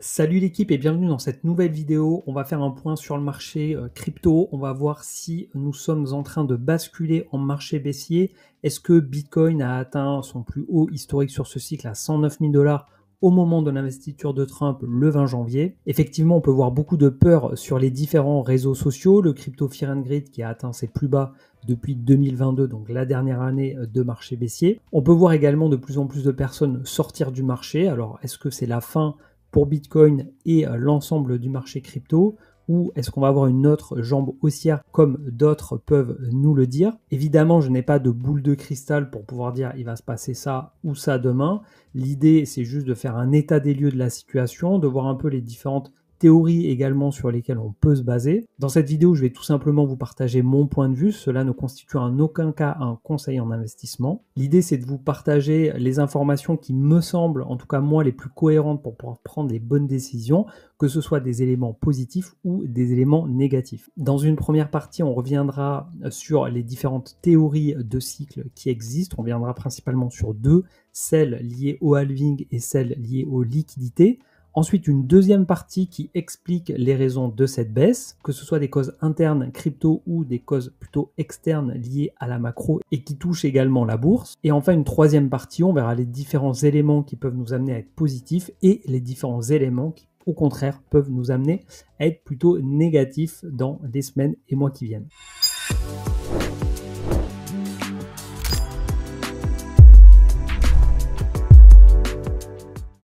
Salut l'équipe et bienvenue dans cette nouvelle vidéo. On va faire un point sur le marché crypto. On va voir si nous sommes en train de basculer en marché baissier. Est-ce que Bitcoin a atteint son plus haut historique sur ce cycle à 109 000 $ au moment de l'investiture de Trump le 20 janvier? Effectivement, on peut voir beaucoup de peur sur les différents réseaux sociaux. Le crypto Fear and Greed qui a atteint ses plus bas depuis 2022, donc la dernière année de marché baissier. On peut voir également de plus en plus de personnes sortir du marché. Alors, est-ce que c'est la fin pour Bitcoin et l'ensemble du marché crypto, ou est-ce qu'on va avoir une autre jambe haussière comme d'autres peuvent nous le dire? Évidemment, je n'ai pas de boule de cristal pour pouvoir dire il va se passer ça ou ça demain. L'idée, c'est juste de faire un état des lieux de la situation, de voir un peu les différentes théories également sur lesquelles on peut se baser. Dans cette vidéo, je vais tout simplement vous partager mon point de vue. Cela ne constitue en aucun cas un conseil en investissement. L'idée, c'est de vous partager les informations qui me semblent, en tout cas moi, les plus cohérentes pour pouvoir prendre les bonnes décisions, que ce soit des éléments positifs ou des éléments négatifs. Dans une première partie, on reviendra sur les différentes théories de cycle qui existent. On reviendra principalement sur deux, celles liées au halving et celles liées aux liquidités. Ensuite, une deuxième partie qui explique les raisons de cette baisse, que ce soit des causes internes crypto ou des causes plutôt externes liées à la macro et qui touchent également la bourse. Et enfin, une troisième partie, on verra les différents éléments qui peuvent nous amener à être positifs et les différents éléments qui, au contraire, peuvent nous amener à être plutôt négatifs dans les semaines et mois qui viennent.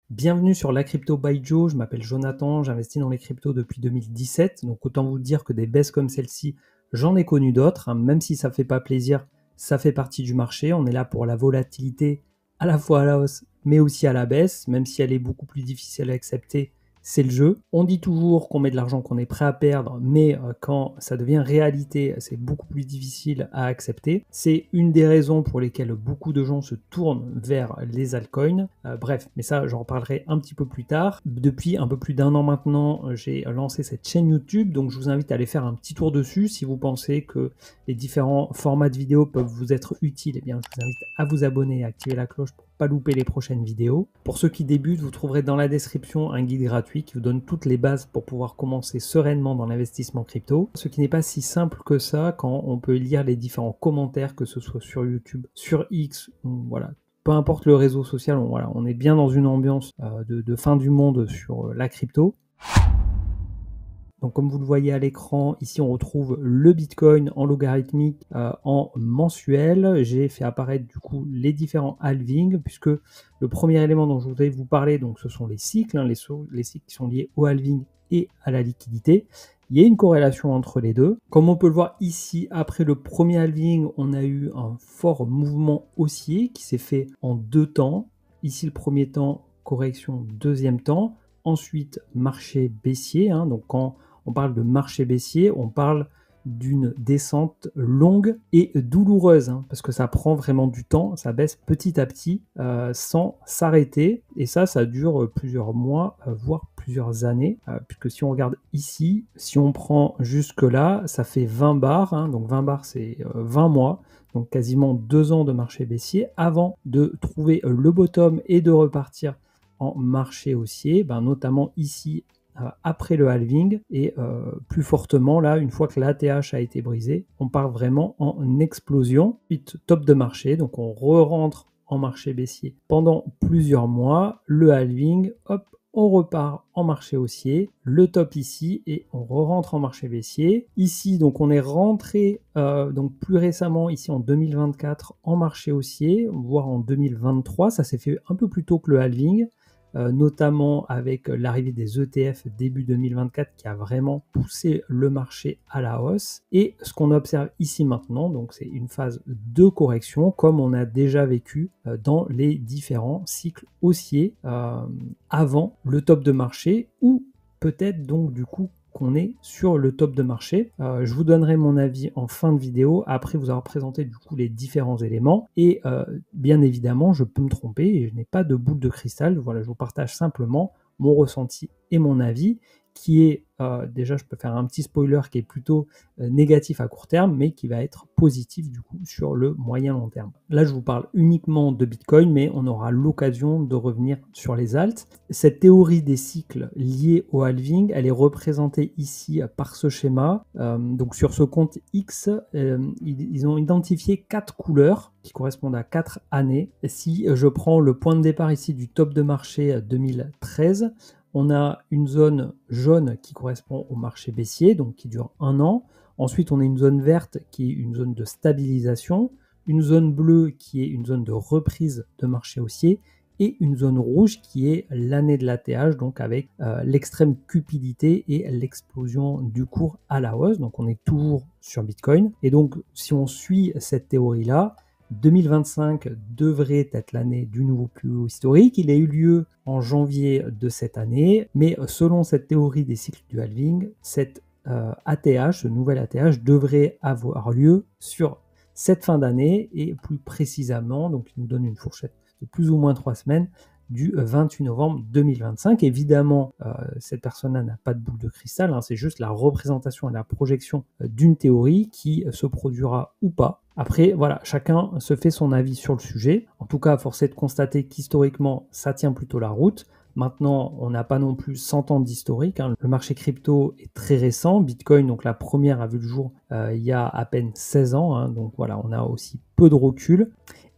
Bienvenue sur La Crypto by Joe, je m'appelle Jonathan, j'investis dans les cryptos depuis 2017, donc autant vous dire que des baisses comme celle-ci, j'en ai connu d'autres, hein. Même si ça ne fait pas plaisir, ça fait partie du marché, on est là pour la volatilité à la fois à la hausse mais aussi à la baisse, même si elle est beaucoup plus difficile à accepter, c'est le jeu. On dit toujours qu'on met de l'argent qu'on est prêt à perdre, mais quand ça devient réalité, c'est beaucoup plus difficile à accepter. C'est une des raisons pour lesquelles beaucoup de gens se tournent vers les altcoins. Bref, mais ça, j'en reparlerai un petit peu plus tard. Depuis un peu plus d'un an maintenant, j'ai lancé cette chaîne YouTube, donc je vous invite à aller faire un petit tour dessus. Si vous pensez que les différents formats de vidéos peuvent vous être utiles, eh bien, je vous invite à vous abonner et à activer la cloche pour pas louper les prochaines vidéos. Pour ceux qui débutent, vous trouverez dans la description un guide gratuit qui vous donne toutes les bases pour pouvoir commencer sereinement dans l'investissement crypto. Ce qui n'est pas si simple que ça quand on peut lire les différents commentaires, que ce soit sur YouTube, sur X, voilà. Peu importe le réseau social, on est bien dans une ambiance de fin du monde sur la crypto. Donc comme vous le voyez à l'écran, ici on retrouve le Bitcoin en logarithmique en mensuel. J'ai fait apparaître du coup les différents halvings, puisque le premier élément dont je voudrais vous parler, donc ce sont les cycles, hein, les cycles qui sont liés au halving et à la liquidité. Il y a une corrélation entre les deux. Comme on peut le voir ici, après le premier halving, on a eu un fort mouvement haussier qui s'est fait en deux temps. Ici le premier temps, correction, deuxième temps. Ensuite, marché baissier, hein, donc quand on parle de marché baissier, on parle d'une descente longue et douloureuse, hein, parce que ça prend vraiment du temps, ça baisse petit à petit sans s'arrêter, et ça dure plusieurs mois, voire plusieurs années, puisque si on regarde ici, si on prend jusque là, ça fait 20 bars, hein, donc 20 bars c'est 20 mois, donc quasiment 2 ans de marché baissier, avant de trouver le bottom et de repartir en marché haussier, notamment ici après le halving et plus fortement là une fois que l'ATH a été brisé, on part vraiment en explosion. Ensuite top de marché, donc on re-rentre en marché baissier pendant plusieurs mois, le halving, hop, on repart en marché haussier, le top ici et on re-rentre en marché baissier. Ici donc on est rentré donc plus récemment ici en 2024 en marché haussier, voire en 2023, ça s'est fait un peu plus tôt que le halving. Notamment avec l'arrivée des ETF début 2024 qui a vraiment poussé le marché à la hausse. Et ce qu'on observe ici maintenant, donc c'est une phase de correction comme on a déjà vécu dans les différents cycles haussiers avant le top de marché, ou peut-être donc du coup qu'on est sur le top de marché. Je vous donnerai mon avis en fin de vidéo, après vous avoir présenté du coup les différents éléments, et bien évidemment je peux me tromper et je n'ai pas de boule de cristal. Voilà, je vous partage simplement mon ressenti et mon avis qui est, déjà je peux faire un petit spoiler, qui est plutôt négatif à court terme, mais qui va être positif du coup sur le moyen long terme. Là, je vous parle uniquement de Bitcoin, mais on aura l'occasion de revenir sur les alts. Cette théorie des cycles liés au halving, elle est représentée ici par ce schéma. Donc sur ce compte X, ils ont identifié 4 couleurs qui correspondent à 4 années. Et si je prends le point de départ ici du top de marché 2013, on a une zone jaune qui correspond au marché baissier, donc qui dure 1 an. Ensuite, on a une zone verte qui est une zone de stabilisation, une zone bleue qui est une zone de reprise de marché haussier, et une zone rouge qui est l'année de l'ATH, donc avec l'extrême cupidité et l'explosion du cours à la hausse. Donc on est toujours sur Bitcoin. Et donc si on suit cette théorie-là, 2025 devrait être l'année du nouveau plus haut historique. Il a eu lieu en janvier de cette année, mais selon cette théorie des cycles du halving, cette ATH, ce nouvel ATH, devrait avoir lieu sur cette fin d'année et plus précisément, donc il nous donne une fourchette de plus ou moins 3 semaines, du 28 novembre 2025. Évidemment, cette personne-là n'a pas de boule de cristal, hein, c'est juste la représentation et la projection d'une théorie qui se produira ou pas. Après, voilà, chacun se fait son avis sur le sujet. En tout cas, force est de constater qu'historiquement, ça tient plutôt la route. Maintenant, on n'a pas non plus 100 ans d'historique, hein. Le marché crypto est très récent. Bitcoin, donc la première, a vu le jour il y a à peine 16 ans. Hein. Donc voilà, on a aussi peu de recul.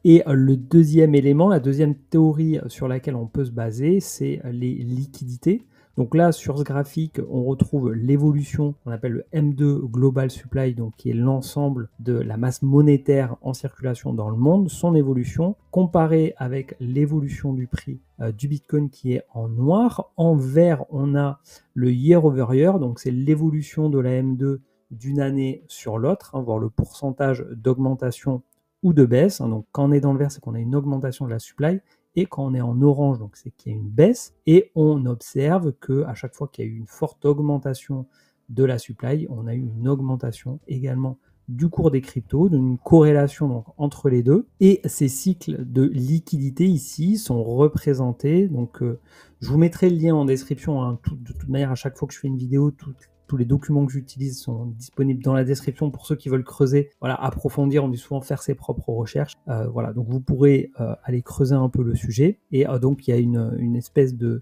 Et le deuxième élément, la deuxième théorie sur laquelle on peut se baser, c'est les liquidités. Donc là, sur ce graphique, on retrouve l'évolution qu'on appelle le M2 Global Supply, donc qui est l'ensemble de la masse monétaire en circulation dans le monde, son évolution, comparée avec l'évolution du prix du Bitcoin qui est en noir. En vert, on a le year over year, donc c'est l'évolution de la M2 d'une année sur l'autre, hein, voir le pourcentage d'augmentation ou de baisse. Hein. Donc quand on est dans le vert, c'est qu'on a une augmentation de la supply, et quand on est en orange, donc c'est qu'il y a une baisse, et on observe que à chaque fois qu'il y a eu une forte augmentation de la supply, on a eu une augmentation également du cours des cryptos, une corrélation donc entre les deux. Et ces cycles de liquidité ici sont représentés. Donc je vous mettrai le lien en description. Hein. De toute manière, à chaque fois que je fais une vidéo, tous les documents que j'utilise sont disponibles dans la description pour ceux qui veulent creuser, voilà, approfondir. On dit souvent faire ses propres recherches. Voilà, donc vous pourrez aller creuser un peu le sujet. Et donc il y a une espèce de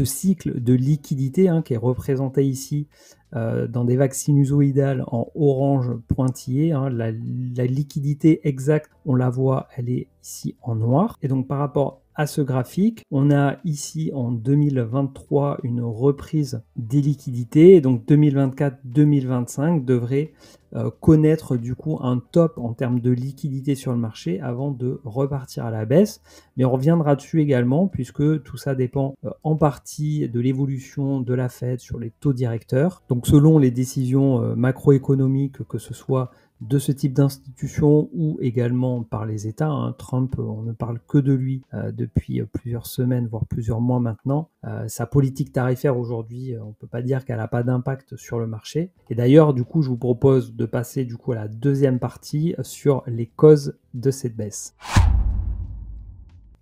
cycle de liquidité, hein, qui est représenté ici dans des vagues sinusoïdales en orange pointillé. Hein. La liquidité exacte, on la voit, elle est ici en noir. Et donc par rapport à ce graphique, on a ici en 2023 une reprise des liquidités. Et donc 2024-2025 devrait connaître du coup un top en termes de liquidité sur le marché avant de repartir à la baisse. Mais on reviendra dessus également, puisque tout ça dépend en partie de l'évolution de la Fed sur les taux directeurs. Donc selon les décisions macroéconomiques, que ce soit de ce type d'institution ou également par les États. Hein. Trump, on ne parle que de lui depuis plusieurs semaines, voire plusieurs mois maintenant. Sa politique tarifaire aujourd'hui, on ne peut pas dire qu'elle n'a pas d'impact sur le marché. Et d'ailleurs, du coup, je vous propose de passer du coup à la deuxième partie sur les causes de cette baisse.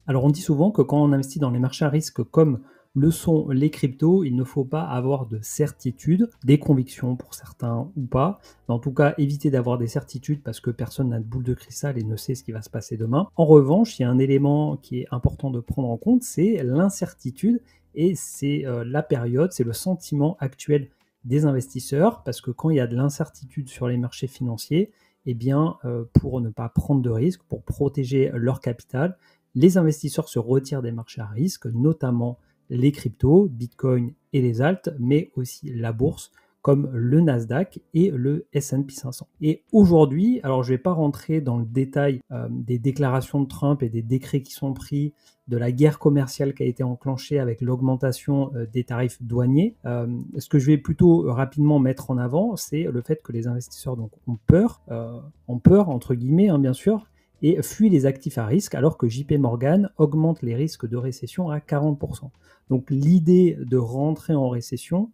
Alors on dit souvent que quand on investit dans les marchés à risque comme le sont les cryptos, il ne faut pas avoir de certitude, des convictions pour certains ou pas, mais en tout cas éviter d'avoir des certitudes parce que personne n'a de boule de cristal et ne sait ce qui va se passer demain. En revanche, il y a un élément qui est important de prendre en compte, c'est l'incertitude, et c'est la période, c'est le sentiment actuel des investisseurs, parce que quand il y a de l'incertitude sur les marchés financiers, eh bien pour ne pas prendre de risques, pour protéger leur capital, les investisseurs se retirent des marchés à risque, notamment les cryptos, Bitcoin et les alts, mais aussi la bourse comme le Nasdaq et le S&P 500. Et aujourd'hui, alors je ne vais pas rentrer dans le détail des déclarations de Trump et des décrets qui sont pris, de la guerre commerciale qui a été enclenchée avec l'augmentation des tarifs douaniers. Ce que je vais plutôt rapidement mettre en avant, c'est le fait que les investisseurs donc, ont peur entre guillemets, hein, bien sûr, et fuient les actifs à risque, alors que JP Morgan augmente les risques de récession à 40%. Donc l'idée de rentrer en récession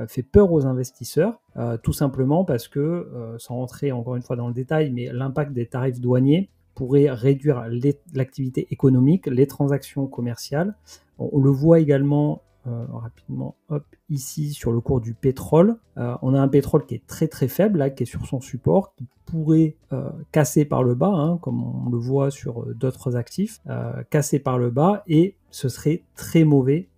fait peur aux investisseurs, tout simplement parce que, sans rentrer encore une fois dans le détail, mais l'impact des tarifs douaniers pourrait réduire l'activité économique, les transactions commerciales. On le voit également rapidement, hop, ici sur le cours du pétrole. On a un pétrole qui est très très faible, là, qui est sur son support, qui pourrait casser par le bas, hein, comme on le voit sur d'autres actifs, casser par le bas, et ce serait très mauvais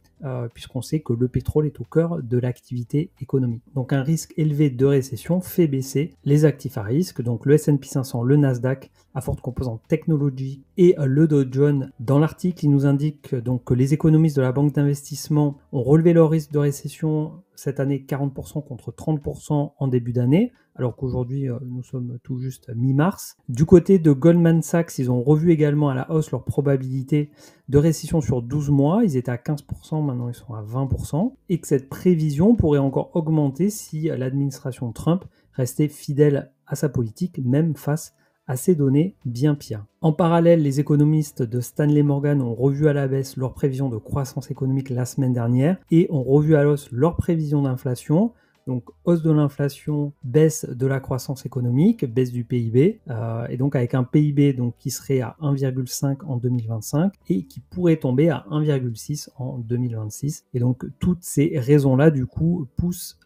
puisqu'on sait que le pétrole est au cœur de l'activité économique. Donc un risque élevé de récession fait baisser les actifs à risque, donc le S&P 500, le Nasdaq à forte composante technologique et le Dow Jones. Dans l'article, il nous indique donc que les économistes de la banque d'investissement ont relevé leur risque de récession cette année 40% contre 30% en début d'année, alors qu'aujourd'hui nous sommes tout juste mi-mars. Du côté de Goldman Sachs, ils ont revu également à la hausse leur probabilité de récession sur 12 mois. Ils étaient à 15%, maintenant ils sont à 20%, et que cette prévision pourrait encore augmenter si l'administration Trump restait fidèle à sa politique, même face à ces données bien pires. En parallèle, les économistes de Stanley Morgan ont revu à la baisse leurs prévisions de croissance économique la semaine dernière et ont revu à l'hausse leurs prévisions d'inflation. Donc hausse de l'inflation, baisse de la croissance économique, baisse du PIB, et donc avec un PIB donc, qui serait à 1,5 en 2025 et qui pourrait tomber à 1,6 en 2026. Et donc toutes ces raisons-là du coup poussent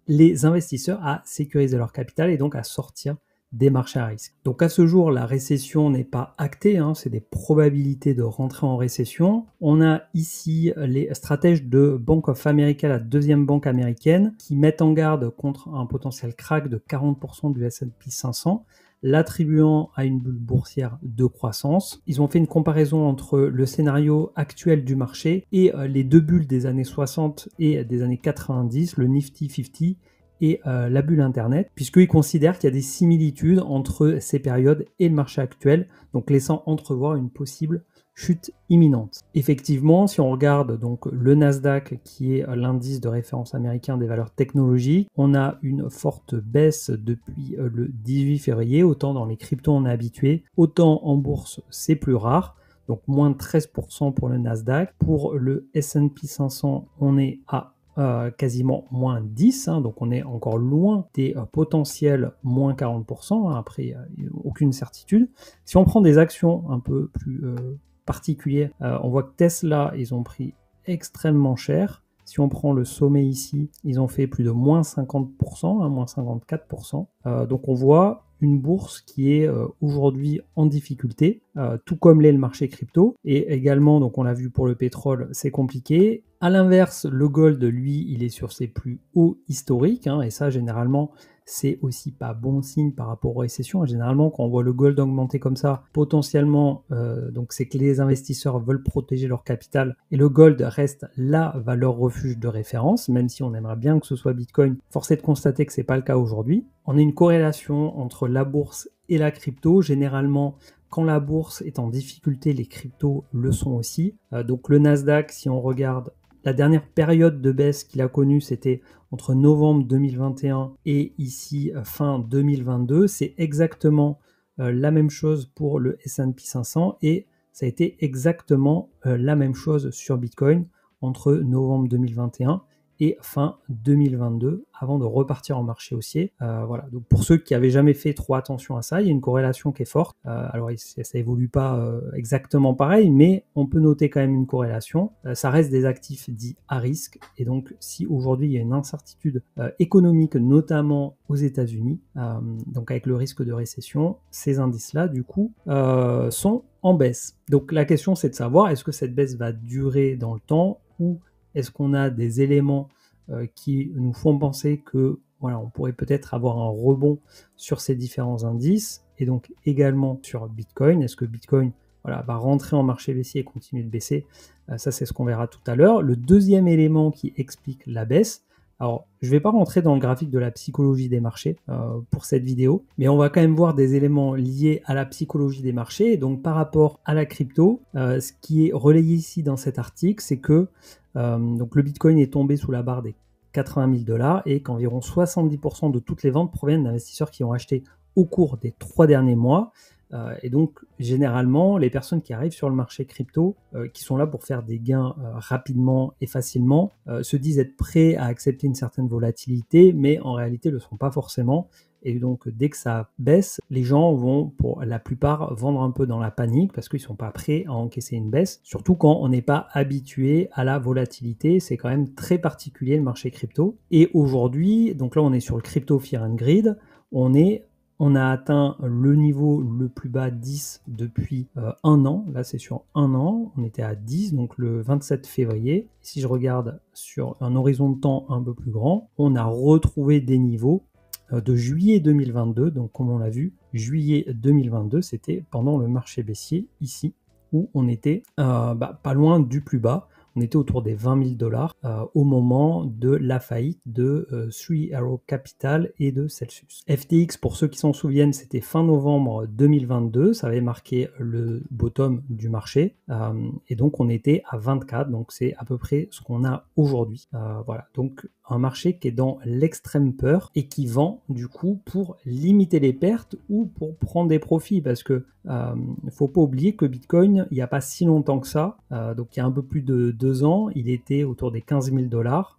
les investisseurs à sécuriser leur capital et donc à sortir des marchés à risque. Donc à ce jour, la récession n'est pas actée, hein, c'est des probabilités de rentrer en récession. On a ici les stratèges de Bank of America, la deuxième banque américaine, qui mettent en garde contre un potentiel crack de 40% du S&P 500, l'attribuant à une bulle boursière de croissance. Ils ont fait une comparaison entre le scénario actuel du marché et les deux bulles des années 60 et des années 90, le Nifty 50, et la bulle Internet, puisqu'ils considèrent qu'il y a des similitudes entre ces périodes et le marché actuel, donc laissant entrevoir une possible chute imminente. Effectivement, si on regarde donc le Nasdaq, qui est l'indice de référence américain des valeurs technologiques, on a une forte baisse depuis le 18 février, autant dans les cryptos on est habitué, autant en bourse c'est plus rare. Donc moins de 13% pour le Nasdaq. Pour le S&P 500, on est à quasiment moins 10, hein, donc on est encore loin des potentiels moins 40%, hein, après aucune certitude. Si on prend des actions un peu plus particulières, on voit que Tesla, ils ont pris extrêmement cher. Si on prend le sommet ici, ils ont fait plus de moins 50%, hein, moins 54%. Donc on voit une bourse qui est aujourd'hui en difficulté, tout comme l'est le marché crypto. Et également, donc on l'a vu pour le pétrole, c'est compliqué. À l'inverse, le gold, lui, il est sur ses plus hauts historiques, hein, et ça, généralement, c'est aussi pas bon signe par rapport aux récessions. Et généralement, quand on voit le gold augmenter comme ça, potentiellement, donc c'est que les investisseurs veulent protéger leur capital, et le gold reste la valeur refuge de référence, même si on aimerait bien que ce soit Bitcoin. Force est de constater que c'est pas le cas aujourd'hui. On a une corrélation entre la bourse et la crypto. Généralement, quand la bourse est en difficulté, les cryptos le sont aussi. Donc le Nasdaq, si on regarde la dernière période de baisse qu'il a connue, c'était entre novembre 2021 et ici fin 2022. C'est exactement la même chose pour le S&P 500 et ça a été exactement la même chose sur Bitcoin entre novembre 2021 et fin 2022 avant de repartir en marché haussier. Voilà. Donc pour ceux qui n'avaient jamais fait trop attention à ça, il y a une corrélation qui est forte. Alors ça évolue pas exactement pareil, mais on peut noter quand même une corrélation. Ça reste des actifs dits à risque, et donc si aujourd'hui il y a une incertitude économique, notamment aux États-Unis, donc avec le risque de récession, ces indices-là du coup sont en baisse. Donc la question c'est de savoir, est-ce que cette baisse va durer dans le temps, ou est-ce qu'on a des éléments qui nous font penser que voilà, on pourrait peut-être avoir un rebond sur ces différents indices, et donc également sur Bitcoin. Est-ce que Bitcoin va rentrer en marché baissier et continuer de baisser? Ça, c'est ce qu'on verra tout à l'heure. Le deuxième élément qui explique la baisse, alors je ne vais pas rentrer dans le graphique de la psychologie des marchés pour cette vidéo, mais on va quand même voir des éléments liés à la psychologie des marchés. Et donc par rapport à la crypto, ce qui est relayé ici dans cet article, c'est que donc le Bitcoin est tombé sous la barre des 80 000 $ et qu'environ 70% de toutes les ventes proviennent d'investisseurs qui ont acheté au cours des 3 derniers mois. Et donc, généralement, les personnes qui arrivent sur le marché crypto, qui sont là pour faire des gains rapidement et facilement, se disent être prêts à accepter une certaine volatilité, mais en réalité ne le sont pas forcément. Et donc, dès que ça baisse, les gens vont, pour la plupart, vendre un peu dans la panique parce qu'ils ne sont pas prêts à encaisser une baisse. Surtout quand on n'est pas habitué à la volatilité. C'est quand même très particulier le marché crypto. Et aujourd'hui, donc là, on est sur le Crypto Fear and Greed. On a atteint le niveau le plus bas 10 depuis un an. Là, c'est sur un an. On était à 10, donc le 27 février. Si je regarde sur un horizon de temps un peu plus grand, on a retrouvé des niveaux de juillet 2022. Donc, comme on l'a vu, juillet 2022, c'était pendant le marché baissier, ici, où on était pas loin du plus bas. On était autour des 20 000 $ au moment de la faillite de Three Arrows Capital et de Celsius. FTX, pour ceux qui s'en souviennent, c'était fin novembre 2022. Ça avait marqué le bottom du marché. Et donc, on était à 24. Donc, c'est à peu près ce qu'on a aujourd'hui. Voilà. Donc, un marché qui est dans l'extrême peur et qui vend, du coup, pour limiter les pertes ou pour prendre des profits. Parce que ne faut pas oublier que Bitcoin, il n'y a pas si longtemps que ça, donc il y a un peu plus de 2 ans, il était autour des 15 000 $.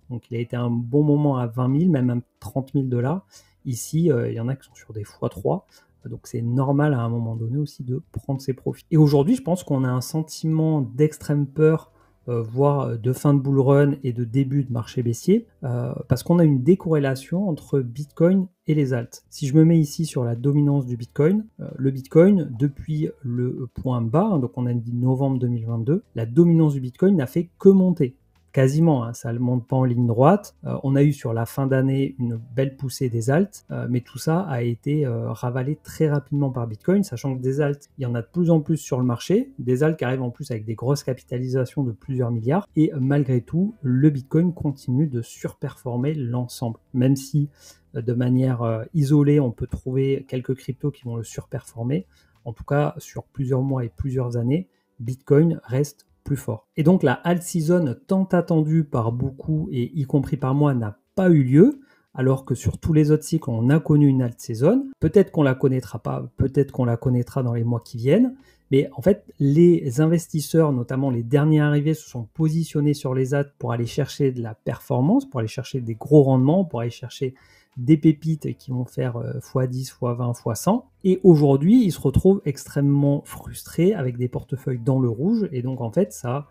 Donc il a été un bon moment à 20 000, même à 30 000 $. Ici, il y en a qui sont sur des x3. Donc c'est normal à un moment donné aussi de prendre ses profits. Et aujourd'hui, je pense qu'on a un sentiment d'extrême peur, voire de fin de bull run et de début de marché baissier, parce qu'on a une décorrélation entre Bitcoin et les alts. Si je me mets ici sur la dominance du Bitcoin, le Bitcoin, depuis le point bas, donc on a dit novembre 2022, la dominance du Bitcoin n'a fait que monter. Quasiment, hein, ça ne monte pas en ligne droite. On a eu sur la fin d'année une belle poussée des alts, mais tout ça a été ravalé très rapidement par Bitcoin, sachant que des alts, il y en a de plus en plus sur le marché, des alts qui arrivent en plus avec des grosses capitalisations de plusieurs milliards, et malgré tout, le Bitcoin continue de surperformer l'ensemble, même si de manière isolée, on peut trouver quelques cryptos qui vont le surperformer. En tout cas, sur plusieurs mois et plusieurs années, Bitcoin reste plus fort. Et donc la alt season tant attendue par beaucoup et y compris par moi n'a pas eu lieu, alors que sur tous les autres cycles on a connu une alt season. Peut-être qu'on la connaîtra pas, peut-être qu'on la connaîtra dans les mois qui viennent, mais en fait les investisseurs, notamment les derniers arrivés, se sont positionnés sur les alts pour aller chercher de la performance, pour aller chercher des gros rendements, pour aller chercher des pépites qui vont faire x10, x20, x100. Et aujourd'hui, ils se retrouvent extrêmement frustrés avec des portefeuilles dans le rouge. Et donc, en fait, ça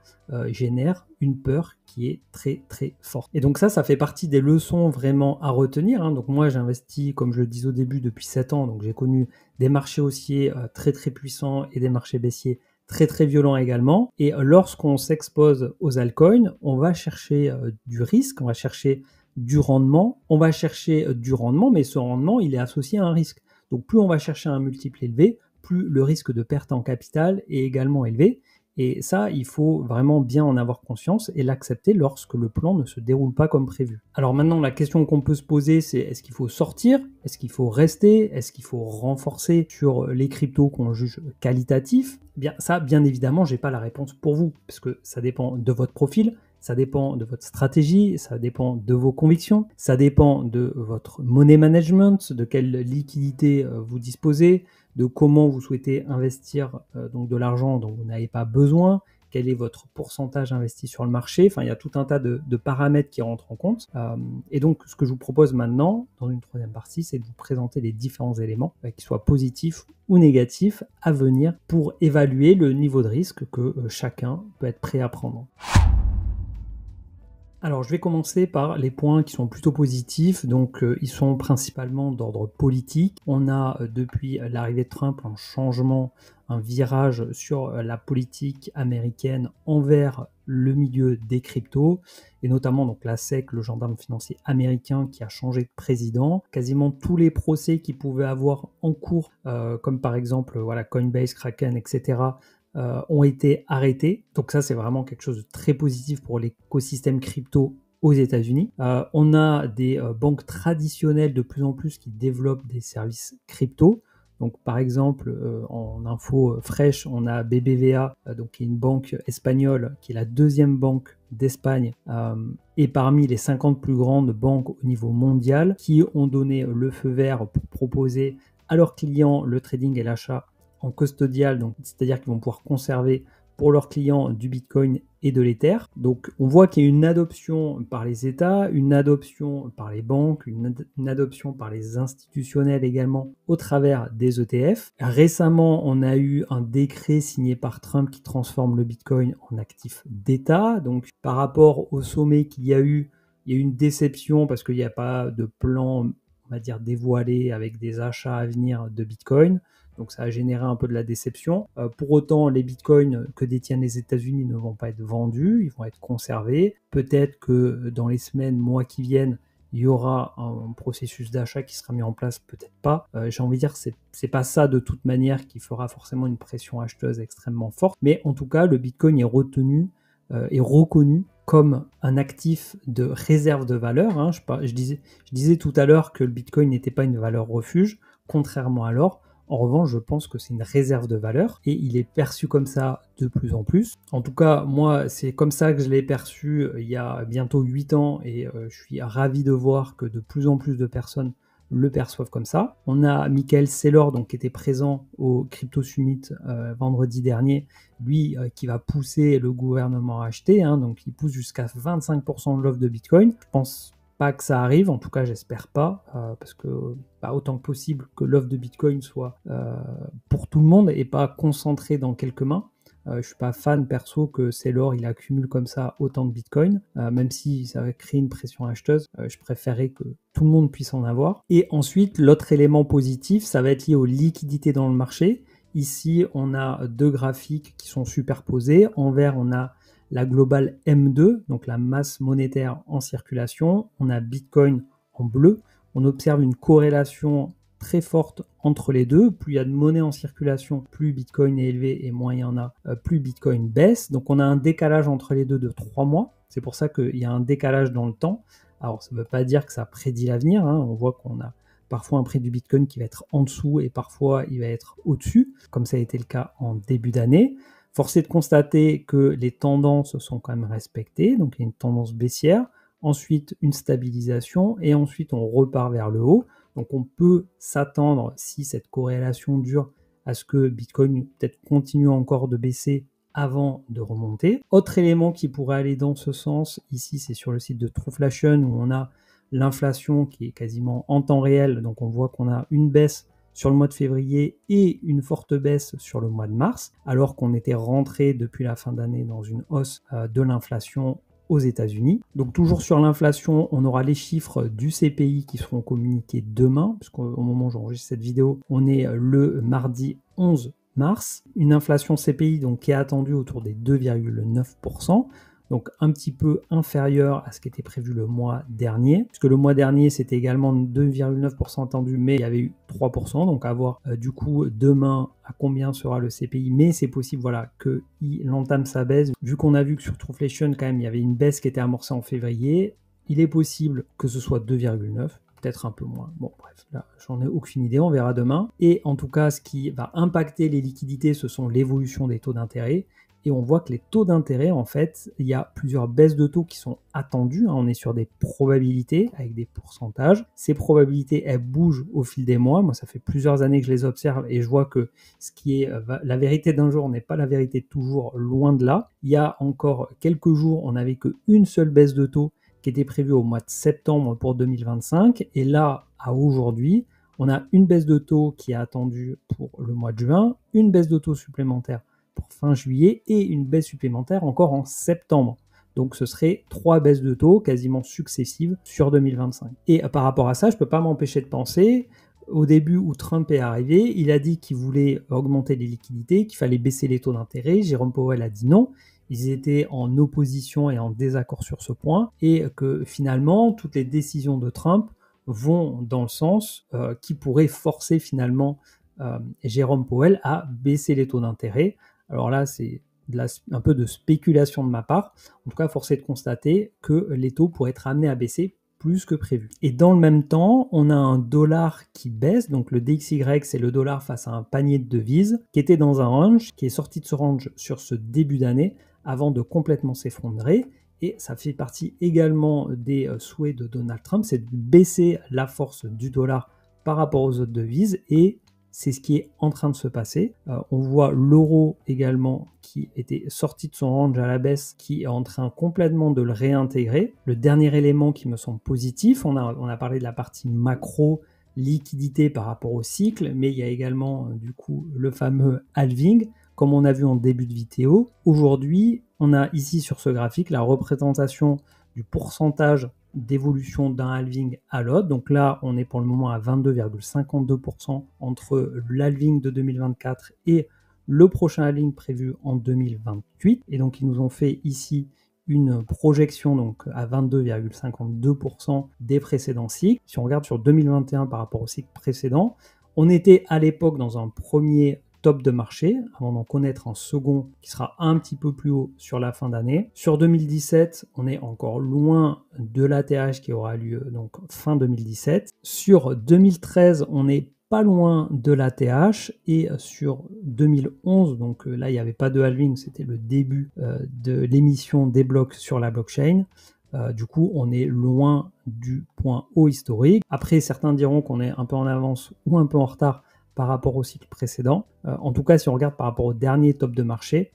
génère une peur qui est très, très forte. Et donc ça fait partie des leçons vraiment à retenir, hein. Donc moi, j'investis, comme je le disais au début, depuis 7 ans. Donc j'ai connu des marchés haussiers très, très puissants et des marchés baissiers très très violents également. Et lorsqu'on s'expose aux altcoins, on va chercher du risque, on va chercher du rendement, mais ce rendement, il est associé à un risque. Donc plus on va chercher un multiple élevé, plus le risque de perte en capital est également élevé. Et ça, il faut vraiment bien en avoir conscience et l'accepter lorsque le plan ne se déroule pas comme prévu. Alors maintenant, la question qu'on peut se poser, c'est est-ce qu'il faut sortir? Est-ce qu'il faut rester? Est-ce qu'il faut renforcer sur les cryptos qu'on juge qualitatifs? Bien, ça, bien évidemment, j'ai pas la réponse pour vous, parce que ça dépend de votre profil, ça dépend de votre stratégie, ça dépend de vos convictions, ça dépend de votre money management, de quelle liquidité vous disposez, de comment vous souhaitez investir donc de l'argent dont vous n'avez pas besoin, quel est votre pourcentage investi sur le marché. Enfin, il y a tout un tas de paramètres qui rentrent en compte. Et donc, ce que je vous propose maintenant, dans une troisième partie, c'est de vous présenter les différents éléments, qu'ils soient positifs ou négatifs, à venir pour évaluer le niveau de risque que chacun peut être prêt à prendre. Alors, je vais commencer par les points qui sont plutôt positifs. Donc, ils sont principalement d'ordre politique. On a, depuis l'arrivée de Trump, un changement, un virage sur la politique américaine envers le milieu des cryptos, et notamment donc la SEC, le gendarme financier américain, qui a changé de président. Quasiment tous les procès qu'il pouvait avoir en cours, comme par exemple Coinbase, Kraken, etc., ont été arrêtés. Donc ça, c'est vraiment quelque chose de très positif pour l'écosystème crypto aux États-Unis. On a des banques traditionnelles de plus en plus qui développent des services crypto. Donc par exemple, en info fraîche, on a BBVA, donc qui est une banque espagnole, qui est la deuxième banque d'Espagne, et parmi les 50 plus grandes banques au niveau mondial, qui ont donné le feu vert pour proposer à leurs clients le trading et l'achat en custodial, donc c'est-à-dire qu'ils vont pouvoir conserver pour leurs clients du Bitcoin et de l'Ether. Donc on voit qu'il y a une adoption par les États, une adoption par les banques, une adoption par les institutionnels également au travers des ETF. Récemment, on a eu un décret signé par Trump qui transforme le Bitcoin en actif d'État. Donc par rapport au sommet qu'il y a eu, il y a eu une déception parce qu'il n'y a pas de plan, on va dire, dévoilé avec des achats à venir de Bitcoin. Donc ça a généré un peu de la déception. Pour autant, les bitcoins que détiennent les États-Unis ne vont pas être vendus, ils vont être conservés. Peut-être que dans les semaines, mois qui viennent, il y aura un processus d'achat qui sera mis en place, peut-être pas. J'ai envie de dire que c'est pas ça de toute manière qui fera forcément une pression acheteuse extrêmement forte. Mais en tout cas, le bitcoin est retenu et reconnu comme un actif de réserve de valeur. Hein. Je disais tout à l'heure que le bitcoin n'était pas une valeur refuge, contrairement à l'or. En revanche, je pense que c'est une réserve de valeur et il est perçu comme ça de plus en plus. En tout cas, moi, c'est comme ça que je l'ai perçu il y a bientôt 8 ans et je suis ravi de voir que de plus en plus de personnes le perçoivent comme ça. On a Michael Saylor donc, qui était présent au Crypto Summit vendredi dernier, lui qui va pousser le gouvernement à acheter, hein, donc il pousse jusqu'à 25% de l'offre de Bitcoin. Je pense pas que ça arrive, en tout cas j'espère pas, parce que autant que possible que l'offre de Bitcoin soit pour tout le monde et pas concentrée dans quelques mains. Je suis pas fan perso que Saylor il accumule comme ça autant de Bitcoin, même si ça va créer une pression acheteuse, je préférerais que tout le monde puisse en avoir. Et ensuite, l'autre élément positif, ça va être lié aux liquidités dans le marché. Ici, on a deux graphiques qui sont superposés. En vert, on a la globale M2, donc la masse monétaire en circulation. On a Bitcoin en bleu. On observe une corrélation très forte entre les deux. Plus il y a de monnaie en circulation, plus Bitcoin est élevé et moins il y en a, plus Bitcoin baisse. Donc on a un décalage entre les deux de 3 mois. C'est pour ça qu'il y a un décalage dans le temps. Alors ça ne veut pas dire que ça prédit l'avenir. Hein. On voit qu'on a parfois un prix du Bitcoin qui va être en dessous et parfois il va être au-dessus, comme ça a été le cas en début d'année. Force est de constater que les tendances sont quand même respectées, donc il y a une tendance baissière, ensuite une stabilisation et ensuite on repart vers le haut. Donc on peut s'attendre, si cette corrélation dure, à ce que Bitcoin peut-être continue encore de baisser avant de remonter. Autre élément qui pourrait aller dans ce sens, ici c'est sur le site de Truflation où on a l'inflation qui est quasiment en temps réel, donc on voit qu'on a une baisse sur le mois de février et une forte baisse sur le mois de mars, alors qu'on était rentré depuis la fin d'année dans une hausse de l'inflation aux États-Unis. Donc toujours sur l'inflation, on aura les chiffres du CPI qui seront communiqués demain, puisqu'au moment où j'enregistre cette vidéo, on est le mardi 11 mars. Une inflation CPI donc, qui est attendue autour des 2,9%. Donc un petit peu inférieur à ce qui était prévu le mois dernier, puisque le mois dernier c'était également 2,9% attendu, mais il y avait eu 3%, donc à voir du coup demain à combien sera le CPI, mais c'est possible voilà, qu'il entame sa baisse, vu qu'on a vu que sur Truflation quand même il y avait une baisse qui était amorcée en février, il est possible que ce soit 2,9%, peut-être un peu moins. Bon, bref, là, j'en ai aucune idée, on verra demain. Et en tout cas, ce qui va impacter les liquidités, ce sont l'évolution des taux d'intérêt. Et on voit que les taux d'intérêt, en fait, il y a plusieurs baisses de taux qui sont attendues. On est sur des probabilités avec des pourcentages. Ces probabilités, elles bougent au fil des mois. Moi, ça fait plusieurs années que je les observe et je vois que ce qui est la vérité d'un jour n'est pas la vérité de toujours, loin de là. Il y a encore quelques jours, on n'avait qu'une seule baisse de taux qui était prévue au mois de septembre pour 2025. Et là, à aujourd'hui, on a une baisse de taux qui est attendue pour le mois de juin, une baisse de taux supplémentaire pour fin juillet et une baisse supplémentaire encore en septembre. Donc ce serait 3 baisses de taux quasiment successives sur 2025. Et par rapport à ça, je ne peux pas m'empêcher de penser, au début où Trump est arrivé, il a dit qu'il voulait augmenter les liquidités, qu'il fallait baisser les taux d'intérêt. Jérôme Powell a dit non. Ils étaient en opposition et en désaccord sur ce point et que finalement, toutes les décisions de Trump vont dans le sens qui pourrait forcer finalement Jérôme Powell à baisser les taux d'intérêt. Alors là, c'est un peu de spéculation de ma part. En tout cas, force est de constater que les taux pourraient être amenés à baisser plus que prévu. Et dans le même temps, on a un dollar qui baisse. Donc le DXY, c'est le dollar face à un panier de devises qui était dans un range, qui est sorti de ce range sur ce début d'année avant de complètement s'effondrer. Et ça fait partie également des souhaits de Donald Trump, c'est de baisser la force du dollar par rapport aux autres devises et c'est ce qui est en train de se passer. On voit l'euro également qui était sorti de son range à la baisse, qui est en train complètement de le réintégrer. Le dernier élément qui me semble positif, on a parlé de la partie macro, liquidité par rapport au cycle, mais il y a également du coup le fameux halving, comme on a vu en début de vidéo. Aujourd'hui, on a ici sur ce graphique la représentation du pourcentage d'évolution d'un halving à l'autre. Donc là, on est pour le moment à 22,52% entre l'halving de 2024 et le prochain halving prévu en 2028. Et donc, ils nous ont fait ici une projection donc à 22,52% des précédents cycles. Si on regarde sur 2021 par rapport au cycle précédent, on était à l'époque dans un premier top de marché, avant d'en connaître un second qui sera un petit peu plus haut sur la fin d'année. Sur 2017, on est encore loin de l'ATH qui aura lieu donc fin 2017. Sur 2013, on n'est pas loin de l'ATH, et sur 2011, donc là il n'y avait pas de halving, c'était le début de l'émission des blocs sur la blockchain. Du coup, on est loin du point haut historique. Après, certains diront qu'on est un peu en avance ou un peu en retard par rapport au cycle précédent. En tout cas, si on regarde par rapport au dernier top de marché,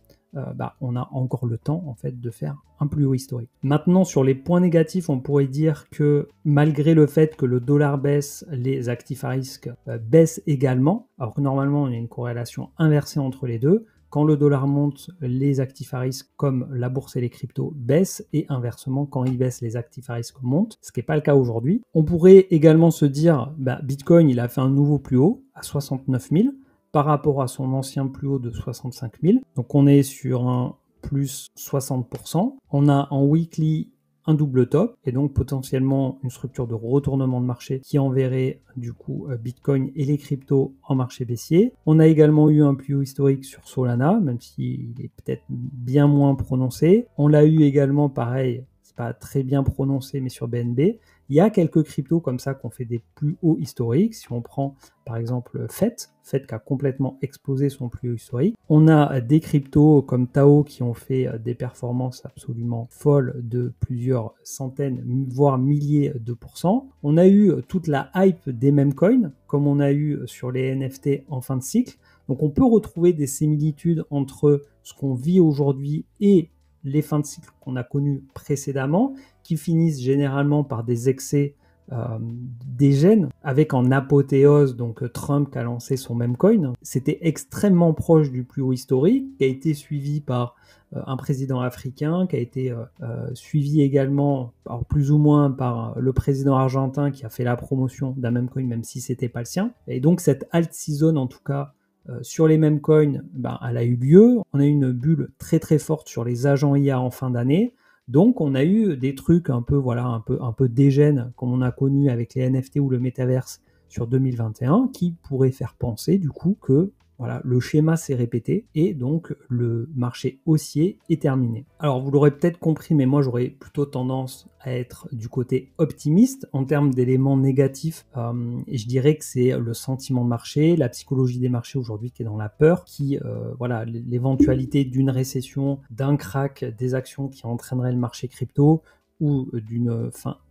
on a encore le temps en fait de faire un plus haut historique. Maintenant, sur les points négatifs, on pourrait dire que malgré le fait que le dollar baisse, les actifs à risque baissent également, alors que normalement il y a une corrélation inversée entre les deux. Quand le dollar monte, les actifs à risque comme la bourse et les cryptos baissent, et inversement, quand ils baissent, les actifs à risque montent, ce qui n'est pas le cas aujourd'hui. On pourrait également se dire, Bitcoin, il a fait un nouveau plus haut à 69 000 par rapport à son ancien plus haut de 65 000. Donc on est sur un plus 60%. On a en weekly un double top, et donc potentiellement une structure de retournement de marché qui enverrait du coup Bitcoin et les cryptos en marché baissier. On a également eu un plus haut historique sur Solana, même s'il est peut-être bien moins prononcé. On l'a eu également, pareil, c'est pas très bien prononcé, mais sur BNB. Il y a quelques cryptos comme ça qui ont fait des plus hauts historiques. Si on prend par exemple FET qui a complètement explosé son plus haut historique. On a des cryptos comme Tao qui ont fait des performances absolument folles de plusieurs centaines, voire milliers de pourcents. On a eu toute la hype des meme coins, comme on a eu sur les NFT en fin de cycle. Donc on peut retrouver des similitudes entre ce qu'on vit aujourd'hui et les fins de cycle qu'on a connues précédemment, qui finissent généralement par des excès des gènes, avec en apothéose donc Trump qui a lancé son meme coin. C'était extrêmement proche du plus haut historique, qui a été suivi par un président africain, qui a été suivi également, alors plus ou moins, par le président argentin qui a fait la promotion d'un meme coin, même si c'était pas le sien. Et donc cette alt season, en tout cas, sur les meme coins, elle a eu lieu. On a eu une bulle très très forte sur les agents IA en fin d'année. Donc on a eu des trucs un peu dégènes, comme on a connu avec les NFT ou le Metaverse sur 2021, qui pourraient faire penser du coup que voilà, le schéma s'est répété et donc le marché haussier est terminé. Alors vous l'aurez peut-être compris, mais moi j'aurais plutôt tendance à être du côté optimiste en termes d'éléments négatifs. Et je dirais que c'est le sentiment de marché, la psychologie des marchés aujourd'hui qui est dans la peur, qui l'éventualité d'une récession, d'un crack des actions qui entraînerait le marché crypto, ou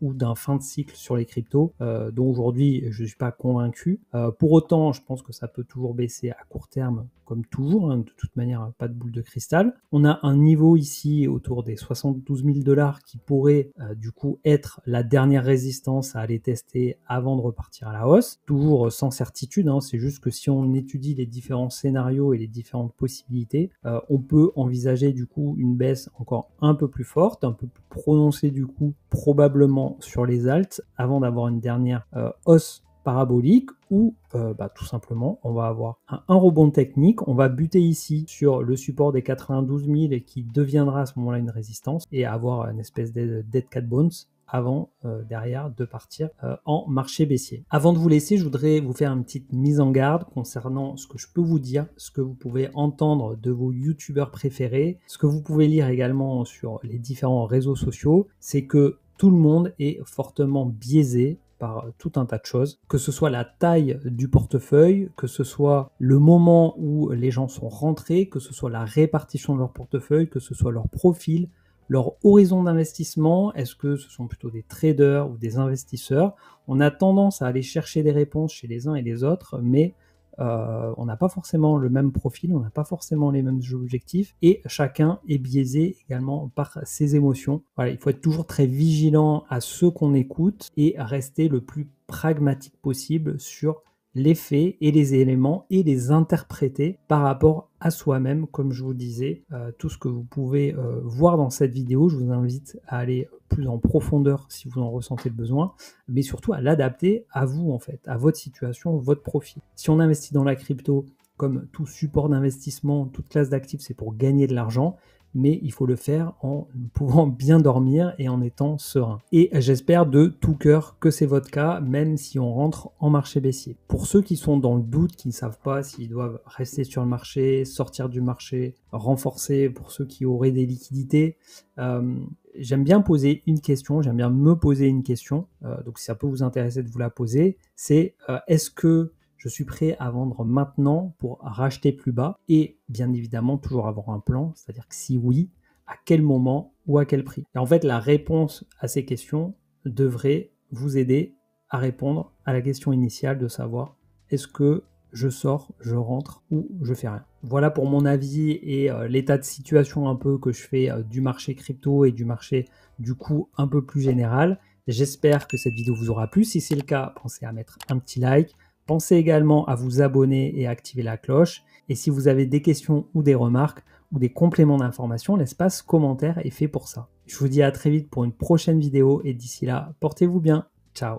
d'un fin de cycle sur les cryptos, dont aujourd'hui je ne suis pas convaincu. Pour autant, je pense que ça peut toujours baisser à court terme, comme toujours, de toute manière, pas de boule de cristal. On a un niveau ici autour des 72 000 $ qui pourrait du coup être la dernière résistance à aller tester avant de repartir à la hausse. Toujours sans certitude, c'est juste que si on étudie les différents scénarios et les différentes possibilités, on peut envisager du coup une baisse encore un peu plus forte, un peu plus prononcée du coup, probablement sur les alts, avant d'avoir une dernière hausse parabolique, ou tout simplement on va avoir un rebond technique. On va buter ici sur le support des 92 000 et qui deviendra à ce moment-là une résistance, et avoir une espèce de dead cat bounce avant derrière de partir en marché baissier. Avant de vous laisser, je voudrais vous faire une petite mise en garde concernant ce que je peux vous dire, ce que vous pouvez entendre de vos youtubeurs préférés, ce que vous pouvez lire également sur les différents réseaux sociaux. C'est que tout le monde est fortement biaisé par tout un tas de choses, que ce soit la taille du portefeuille, que ce soit le moment où les gens sont rentrés, que ce soit la répartition de leur portefeuille, que ce soit leur profil, leur horizon d'investissement. Est-ce que ce sont plutôt des traders ou des investisseurs? On a tendance à aller chercher des réponses chez les uns et les autres, mais on n'a pas forcément le même profil, on n'a pas forcément les mêmes objectifs et chacun est biaisé également par ses émotions. Voilà, il faut être toujours très vigilant à ce qu'on écoute et rester le plus pragmatique possible sur les faits et les éléments et les interpréter par rapport à soi-même. Comme je vous disais, tout ce que vous pouvez voir dans cette vidéo, je vous invite à aller plus en profondeur si vous en ressentez le besoin, mais surtout à l'adapter à vous en fait, à votre situation, votre profil. Si on investit dans la crypto, comme tout support d'investissement, toute classe d'actifs, c'est pour gagner de l'argent, mais il faut le faire en pouvant bien dormir et en étant serein. Et j'espère de tout cœur que c'est votre cas, même si on rentre en marché baissier. Pour ceux qui sont dans le doute, qui ne savent pas s'ils doivent rester sur le marché, sortir du marché, renforcer pour ceux qui auraient des liquidités, j'aime bien poser une question, j'aime bien me poser une question, donc si ça peut vous intéresser de vous la poser, c'est est-ce que je suis prêt à vendre maintenant pour racheter plus bas et bien évidemment toujours avoir un plan, c'est-à-dire que si oui, à quel moment ou à quel prix. Et en fait, la réponse à ces questions devrait vous aider à répondre à la question initiale de savoir est-ce que je sors, je rentre ou je fais rien. Voilà pour mon avis et l'état de situation un peu que je fais du marché crypto et du marché du coup un peu plus général. J'espère que cette vidéo vous aura plu. Si c'est le cas, pensez à mettre un petit like. Pensez également à vous abonner et à activer la cloche. Et si vous avez des questions ou des remarques ou des compléments d'information, l'espace commentaire est fait pour ça. Je vous dis à très vite pour une prochaine vidéo et d'ici là, portez-vous bien. Ciao.